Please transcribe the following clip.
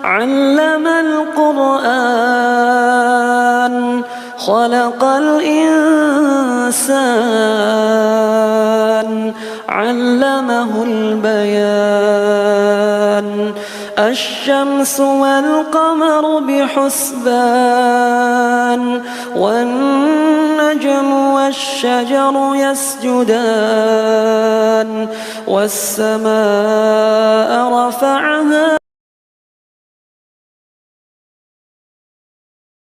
علم القرآن خلق الإنسان علمه البيان الشمس والقمر بحسبان والنجم والشجر يسجدان والسماء رفعها